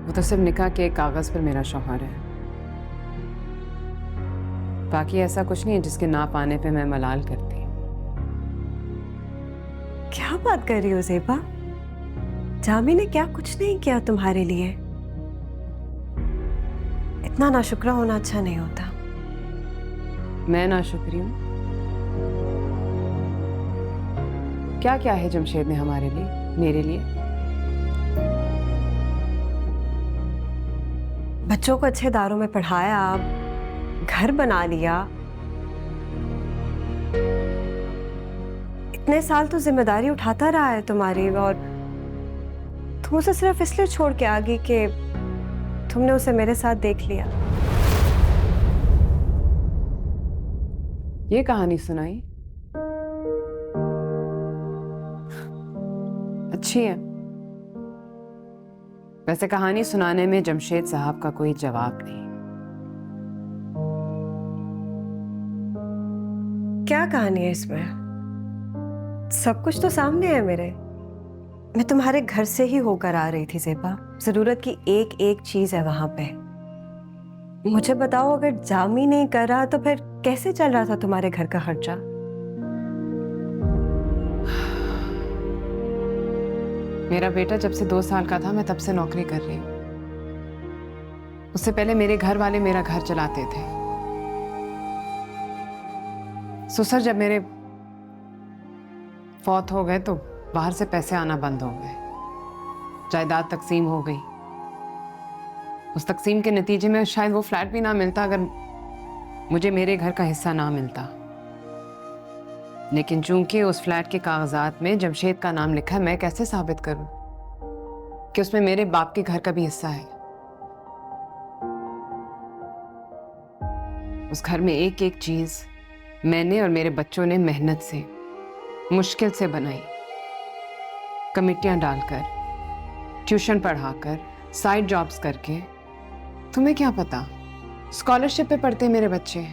वो तो सिर्फ निकाह के एक कागज पर मेरा शौहर है। बाकी ऐसा कुछ नहीं है जिसके ना पाने पे मैं मलाल करती। क्या बात कर रही हो ज़ेबा? जामी ने क्या कुछ नहीं किया तुम्हारे लिए? इतना नाशुक्रा होना अच्छा नहीं होता। मैं नाशुक्री हूँ? क्या क्या है जमशेद ने हमारे लिए, मेरे लिए? बच्चों को अच्छे दारों में पढ़ाया, घर बना लिया। इतने साल तो जिम्मेदारी उठाता रहा है तुम्हारी, और तुम उसे सिर्फ इसलिए छोड़ के आ गई कि तुमने उसे मेरे साथ देख लिया। ये कहानी सुनाई? अच्छी है। वैसे कहानी सुनाने में जमशेद साहब का कोई जवाब नहीं। क्या कहानी है इसमें? सब कुछ तो सामने है मेरे। मैं तुम्हारे घर से ही होकर आ रही थी ज़ेबा। जरूरत की एक एक चीज है वहां पे। मुझे बताओ, अगर जामी नहीं कर रहा तो फिर कैसे चल रहा था तुम्हारे घर का खर्चा? मेरा बेटा जब से 2 साल का था, मैं तब से नौकरी कर रही हूँ। उससे पहले मेरे घर वाले मेरा घर चलाते थे। ससुर जब मेरे फौत हो गए तो बाहर से पैसे आना बंद हो गए। जायदाद तकसीम हो गई। उस तकसीम के नतीजे में शायद वो फ्लैट भी ना मिलता अगर मुझे मेरे घर का हिस्सा ना मिलता। लेकिन चूंकि उस फ्लैट के कागजात में जमशेद का नाम लिखा है, मैं कैसे साबित करूं कि उसमें मेरे बाप के घर का भी हिस्सा है? उस घर में एक एक चीज मैंने और मेरे बच्चों ने मेहनत से, मुश्किल से बनाई। कमिटियां डालकर, ट्यूशन पढ़ाकर, साइड जॉब्स करके। तुम्हें क्या पता, स्कॉलरशिप पे पढ़ते मेरे बच्चे।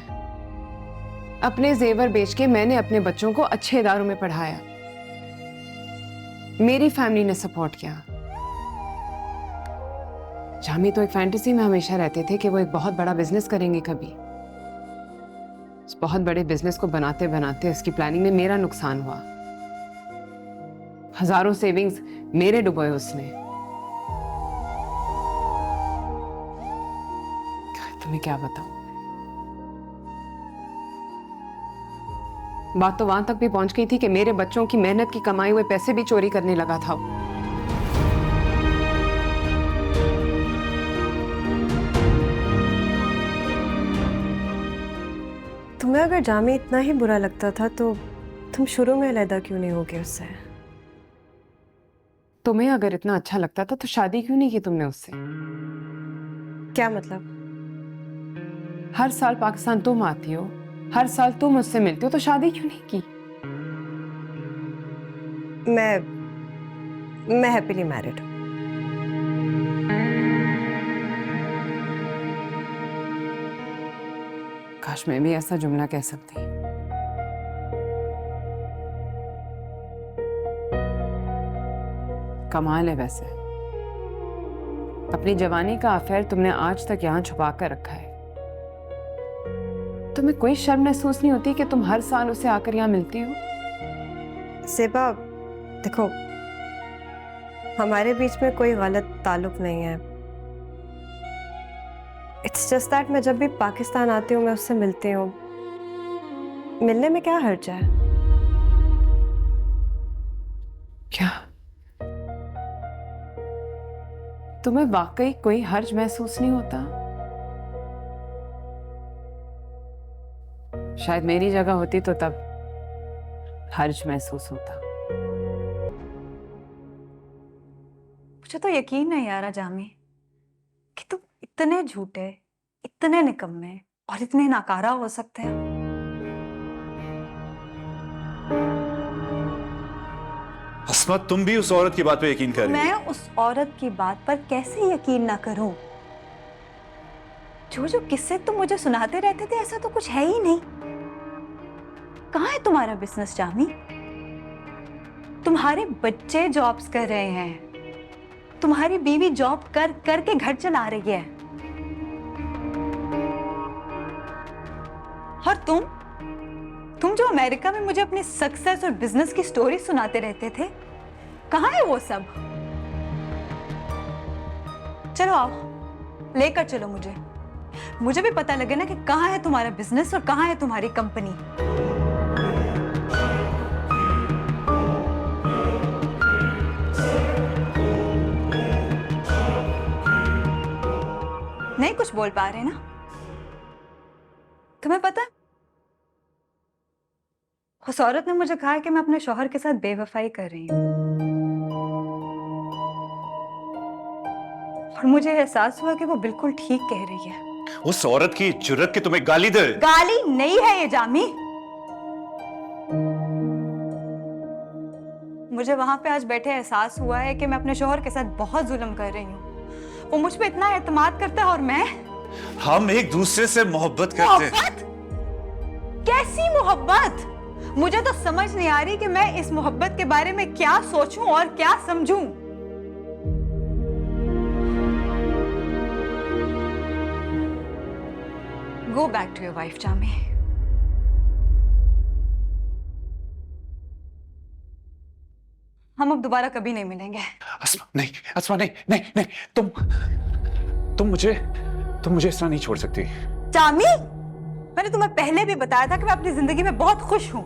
अपने जेवर बेच के मैंने अपने बच्चों को अच्छे इदारों में पढ़ाया। मेरी फैमिली ने सपोर्ट किया। जामी तो एक फैंटेसी में हमेशा रहते थे कि वो एक बहुत बड़ा बिजनेस करेंगे कभी। उस बहुत बड़े बिजनेस को बनाते बनाते उसकी प्लानिंग में मेरा नुकसान हुआ। हजारों सेविंग्स मेरे डुबोए उसने। तुम्हें क्या बताऊं? बात तो वहां तक भी पहुंच गई थी कि मेरे बच्चों की मेहनत की कमाए हुए पैसे भी चोरी करने लगा था। तुम्हें अगर जामी इतना ही बुरा लगता था तो तुम शुरू में अलहदा क्यों नहीं होगे उससे? तुम्हें अगर इतना अच्छा लगता था तो शादी क्यों नहीं की तुमने उससे? क्या मतलब? हर साल पाकिस्तान तुम आती हो, हर साल तुम मुझसे मिलते हो, तो शादी क्यों नहीं की? मैं हैप्पीली मैरिड। काश मैं भी ऐसा जुमला कह सकती। कमाल है वैसे, अपनी जवानी का अफेयर तुमने आज तक यहां छुपा कर रखा है। तुम्हें कोई शर्म महसूस नहीं होती कि तुम हर साल उसे आकर यहां मिलती हो? ज़ेबा, देखो, हमारे बीच में कोई गलत ताल्लुक नहीं है। इट्स जस्ट दैट मैं जब भी पाकिस्तान आती हूँ मैं उससे मिलती हूँ। मिलने में क्या हर्ज है? क्या तुम्हें वाकई कोई हर्ज महसूस नहीं होता? शायद मेरी जगह होती तो तब हर्ज महसूस होता। मुझे तो यकीन नहीं आ रहा जामी कि तुम इतने झूठे, इतने निकम्मे और इतने नाकारा हो सकते हैं। अस्मत, तुम भी उस औरत की बात पे यकीन कर रही हो? मैं उस औरत की बात पर कैसे यकीन ना करूं? जो जो किस्से तुम मुझे सुनाते रहते थे, ऐसा तो कुछ है ही नहीं। कहाँ है तुम्हारा बिजनेस जामी? तुम्हारे बच्चे जॉब्स कर रहे हैं, तुम्हारी बीवी जॉब कर करके घर चला रही है, और तुम जो अमेरिका में मुझे अपनी सक्सेस और बिजनेस की स्टोरी सुनाते रहते थे, कहाँ है वो सब? चलो आओ, लेकर चलो मुझे भी पता लगे ना कि कहाँ है तुम्हारा बिजनेस और कहाँ है तुम्हारी कंपनी। नहीं कुछ बोल पा रहे ना? तुम्हें पता है, उस औरत ने मुझे कहा कि मैं अपने शौहर के साथ बेवफाई कर रही हूँ, और मुझे एहसास हुआ कि वो बिल्कुल ठीक कह रही है। उस औरत की जुर्रत कि तुम्हें गाली दे। गाली नहीं है ये जामी। मुझे वहां पे आज बैठे एहसास हुआ है कि मैं अपने शौहर के साथ बहुत जुल्म कर रही हूँ। वो मुझ पे इतना एतमाद करता है और मैं। हम एक दूसरे से मोहब्बत करते हैं। मोहब्बत? कैसी मोहब्बत? मुझे तो समझ नहीं आ रही कि मैं इस मोहब्बत के बारे में क्या सोचूं और क्या समझूं। Go back to your wife, Jami. हम अब दोबारा कभी नहीं मिलेंगे। अस्मा नहीं, अस्मा नहीं, नहीं, नहीं, तुम मुझे इस तरह नहीं छोड़ सकती। जामी, मैंने तुम्हें पहले भी बताया था कि मैं अपनी जिंदगी में बहुत खुश हूं।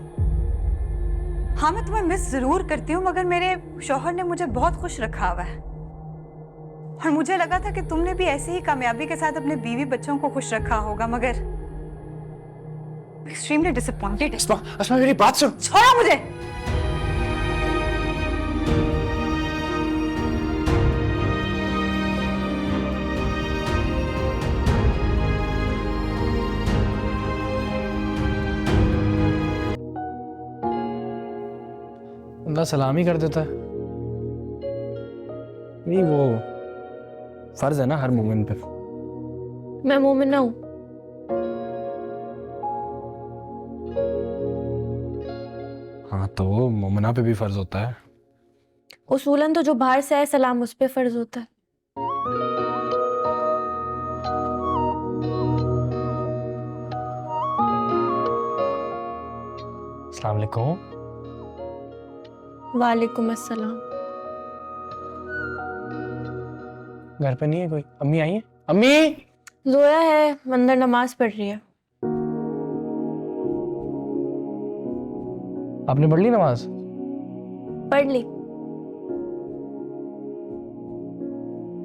हाँ, मैं तुम्हें मिस जरूर करती हूँ, मगर मेरे शौहर ने मुझे बहुत खुश रखा हुआ है, और मुझे लगा था कि तुमने भी ऐसी ही कामयाबी के साथ अपने बीवी बच्चों को खुश रखा होगा, मगर एक्सट्रीमली डिसअपॉइंटेड। अस्मा मेरी बात सुन। छोड़ो मुझे। बंदा सलाम ही कर देता है। नहीं, वो फर्ज है ना हर मोमिन पे। मैं मोमिन ना हूं। हाँ, तो मोमिना पे भी फर्ज होता है। उसूलन तो जो बाहर से आए सलाम उस पे फर्ज होता है। अस्सलाम वालेकुम। वालेकुम अस्सलाम। घर पे नहीं है कोई? अम्मी आई है? अम्मी! जोया है, अंदर नमाज पढ़ रही है। आपने पढ़ ली नमाज? पढ़ ली।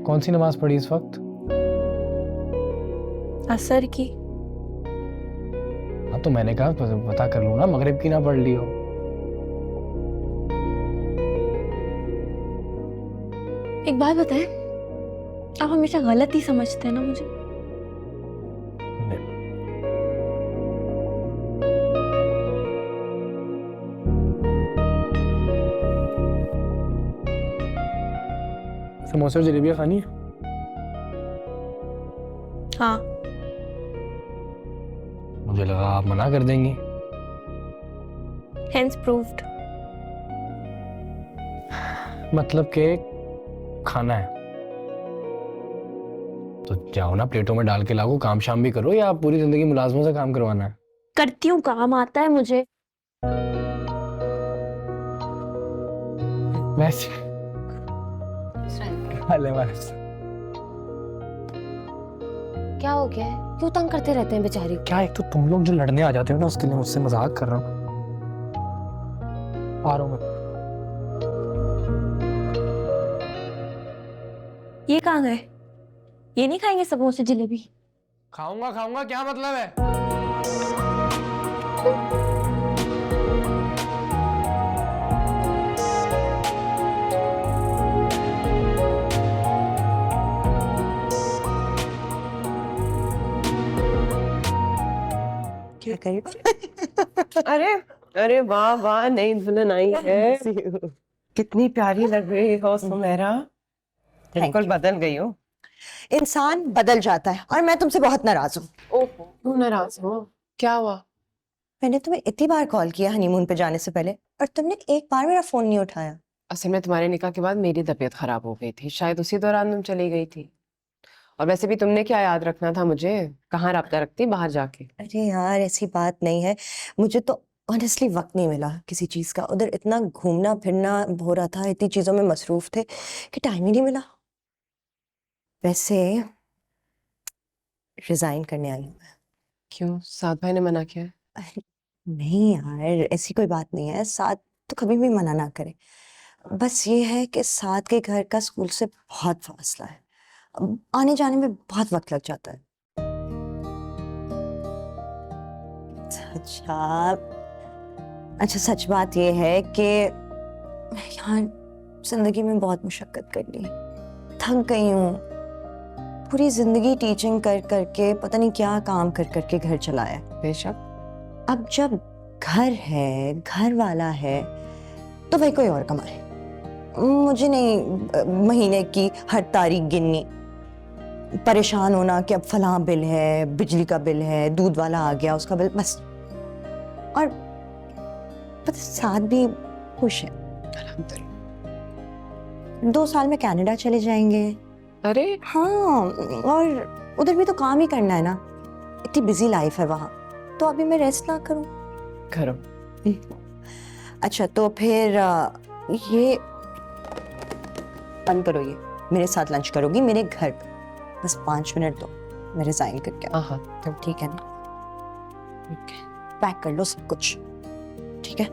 कौन सी नमाज पढ़ी इस वक्त? असर की। हाँ, तो मैंने कहा पता कर लूँ ना, मगरिब की ना पढ़ ली हो। एक बात बताएं, आप हमेशा गलत ही समझते हैं ना मुझे? समोसे और जलेबियाँ खानी है? हाँ। मुझे लगा आप मना कर देंगी। Hence proved। मतलब कि खाना है तो जाओ ना, प्लेटों में डाल के लाओ, काम शाम भी करो, या आप पूरी जिंदगी मुलाजमों से काम करवाना है? करती हूँ, काम आता है मुझे। वैसे क्या हो गया है? क्यों तंग करते रहते हैं बेचारी? क्या, एक तो तुम लोग जो लड़ने आ जाते हो ना, उसके लिए मुझसे मजाक कर रहा हूँ। आ रहा हूँ मैं। ये कहाँ गए? ये नहीं खाएंगे समोसे जलेबी? खाऊंगा खाऊंगा, क्या मतलब है? क्या करिए? अरे अरे वाह वाह, नई दुल्हन आई है। कितनी प्यारी लग रही हो सुमेरा। बिल्कुल बदल गई हो। इंसान बदल जाता है, और मैं तुमसे बहुत नाराज हूँ। ओहो, क्यों नाराज हो? क्या हुआ? मैंने तुम्हें इतनी बार कॉल किया हनीमून पे जाने से पहले, और तुमने एक बार मेरा फोन नहीं उठाया। असल में तुम्हारे निकाह के बाद मेरी तबीयत खराब हो गई थी, शायद उसी दौरान तुम चली गई थी। और वैसे भी तुमने क्या याद रखना था मुझे, कहाँ रब्ता रखती बाहर जाके। अरे यार ऐसी बात नहीं है, मुझे तो ऑनेस्टली वक्त नहीं मिला किसी चीज का। उधर इतना घूमना फिरना हो रहा था, इतनी चीजों में मसरूफ थे कि टाइम ही नहीं मिला। वैसे रिजाइन करने आई हूँ मैं। क्यों, साद भाई ने मना किया है? अरे, नहीं यार ऐसी कोई बात नहीं है, साथ तो कभी भी मना ना करे। बस ये है कि साथ के घर का स्कूल से बहुत फासला है, अब आने जाने में बहुत वक्त लग जाता है। अच्छा अच्छा, सच बात ये है कि यहाँ जिंदगी में बहुत मुशक्कत कर ली, थक गई हूँ। पूरी जिंदगी टीचिंग कर करके पता नहीं क्या काम कर करके घर चलाया। बेशक। अब जब घर है, घर वाला है, तो भाई कोई और कमाए। मुझे नहीं महीने की हर तारीख गिननी, परेशान होना कि अब फलां बिल है, बिजली का बिल है, दूध वाला आ गया उसका बिल, बस। और पता साथ भी खुश है। अल्हम्दुलिल्लाह। 2 साल में कनाडा चले जाएंगे। अरे हाँ, और उधर भी तो काम ही करना है ना, इतनी बिजी लाइफ है वहाँ, तो अभी मैं रेस्ट ना करूँ। करो। अच्छा तो फिर ये बंद करो, ये मेरे साथ लंच करोगी मेरे घर पे, बस 5 मिनट दो, मैं रिजाइन करके हाँ हाँ। तो ठीक है ना? ठीक है, पैक कर लो सब कुछ, ठीक है?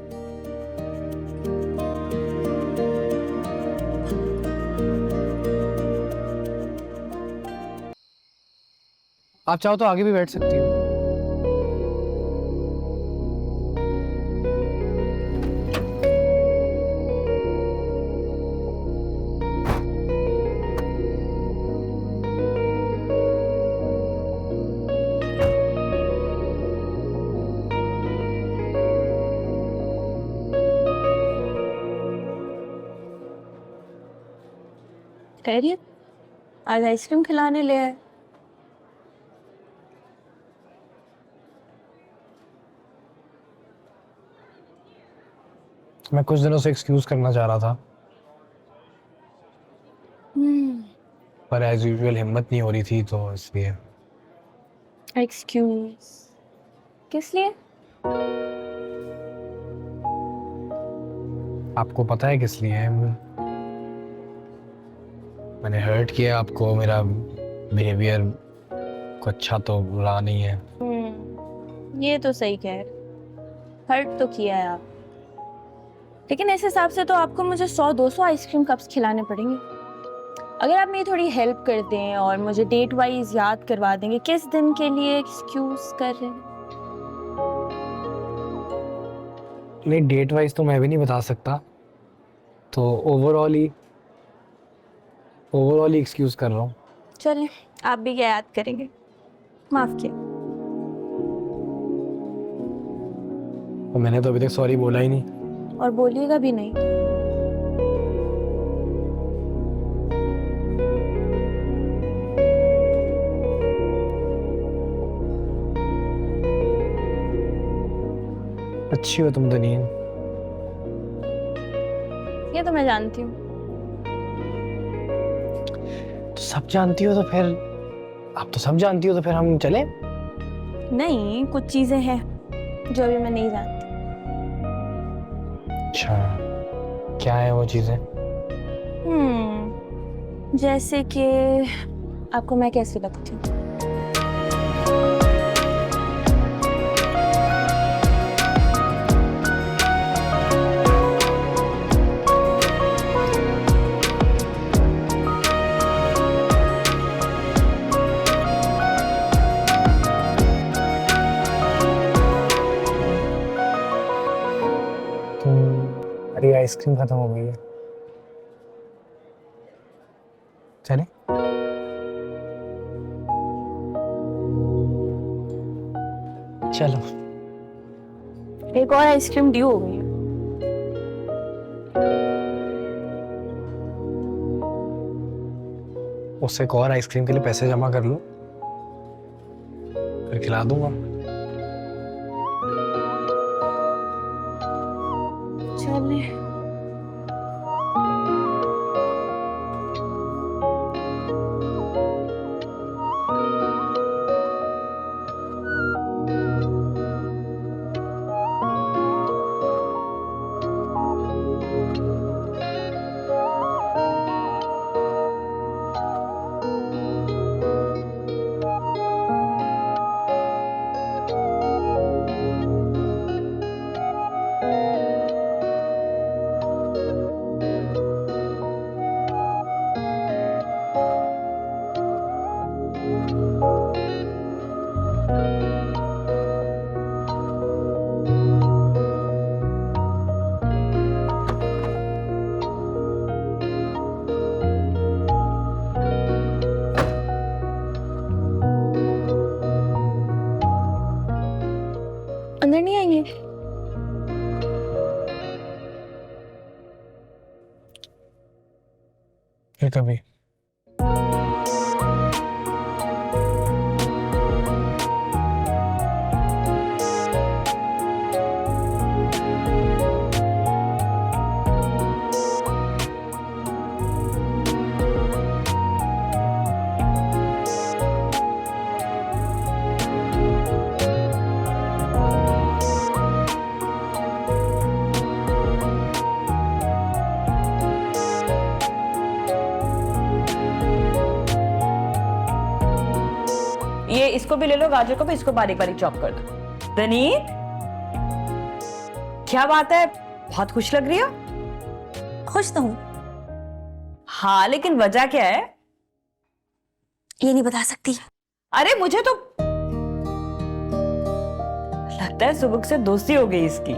आप चाहो तो आगे भी बैठ सकती हो। खैरियत? आज आइसक्रीम खिलाने ले आए। मैं कुछ दिनों से एक्सक्यूज करना चाह रहा था, पर एज यूजुअल हिम्मत नहीं हो रही थी, तो इसलिए। एक्सक्यूज किस लिए? आपको पता है किस लिए है? मैंने हर्ट किया आपको, मेरा बिहेवियर को अच्छा तो रहा नहीं है। ये तो सही कह रहे, हर्ट तो किया है आप, लेकिन इस हिसाब से तो आपको मुझे 100-200 आइसक्रीम कप्स खिलाने पड़ेंगे। अगर आप मेरी थोड़ी हेल्प कर दें और मुझे डेट वाइज याद करवा देंगे किस दिन के लिए एक्सक्यूज कर रहे हैं। नहीं, डेट वाइज तो मैं भी नहीं बता सकता, तो ओवरऑल ही एक्सक्यूज कर रहा हूँ। चलें, आप भी क्या याद करेंगे, माफ किया। और मैंने तो अभी तक सॉरी बोला ही नहीं। और बोलिएगा भी नहीं। अच्छी हो तुम दनीन। ये तो मैं जानती हूँ। तो सब जानती हो तो फिर, आप तो सब जानती हो तो फिर हम चले? नहीं, कुछ चीजें हैं जो अभी मैं नहीं जानती। अच्छा, क्या है वो चीजें? जैसे कि आपको मैं कैसी लगती हूँ? अरे आइसक्रीम खत्म हो गई है, चले? चलो। एक और आइसक्रीम ड्यू हो गई है। उससे एक और आइसक्रीम के लिए पैसे जमा कर लो, फिर खिला दूंगा। चले। अंदर नहीं आएंगे? फिर कभी। ये इसको भी ले लो, गाजर को भी, इसको बारीक बारीक चॉप कर दो। दनीत, क्या बात है, बहुत खुश लग रही हो? खुश तो हूँ, हाँ, लेकिन वजह क्या है? ये नहीं बता सकती। अरे मुझे तो लगता है सुबह से दोस्ती हो गई इसकी।